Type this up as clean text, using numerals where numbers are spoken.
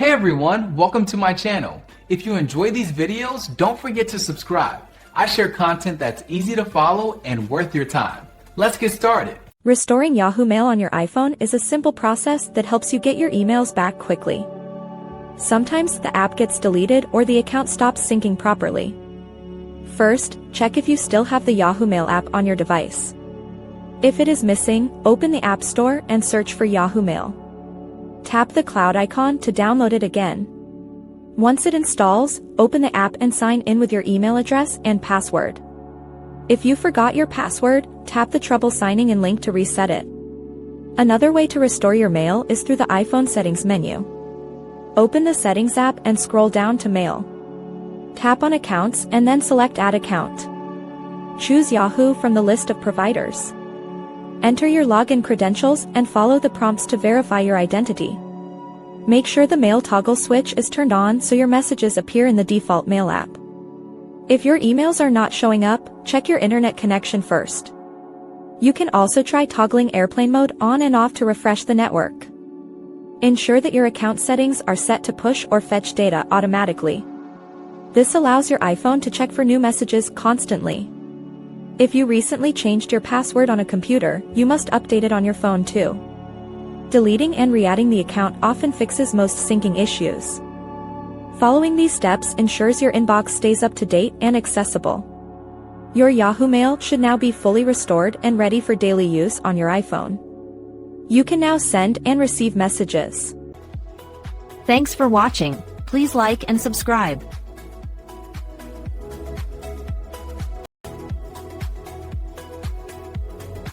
Hey everyone, welcome to my channel. If you enjoy these videos, don't forget to subscribe. I share content that's easy to follow and worth your time. Let's get started. Restoring Yahoo Mail on your iPhone is a simple process that helps you get your emails back quickly. Sometimes the app gets deleted or the account stops syncing properly. First, check if you still have the Yahoo Mail app on your device. If it is missing, open the App Store and search for Yahoo Mail. Tap the cloud icon to download it again. Once it installs, open the app and sign in with your email address and password. If you forgot your password, tap the trouble signing in link to reset it. Another way to restore your mail is through the iPhone settings menu. Open the Settings app and scroll down to Mail. Tap on Accounts and then select Add Account. Choose Yahoo from the list of providers. Enter your login credentials and follow the prompts to verify your identity. Make sure the Mail toggle switch is turned on so your messages appear in the default Mail app. If your emails are not showing up, check your internet connection first. You can also try toggling airplane mode on and off to refresh the network. Ensure that your account settings are set to push or fetch data automatically. This allows your iPhone to check for new messages constantly. If you recently changed your password on a computer, you must update it on your phone too. Deleting and re-adding the account often fixes most syncing issues. Following these steps ensures your inbox stays up to date and accessible. Your Yahoo Mail should now be fully restored and ready for daily use on your iPhone. You can now send and receive messages. Thanks for watching. Please like and subscribe.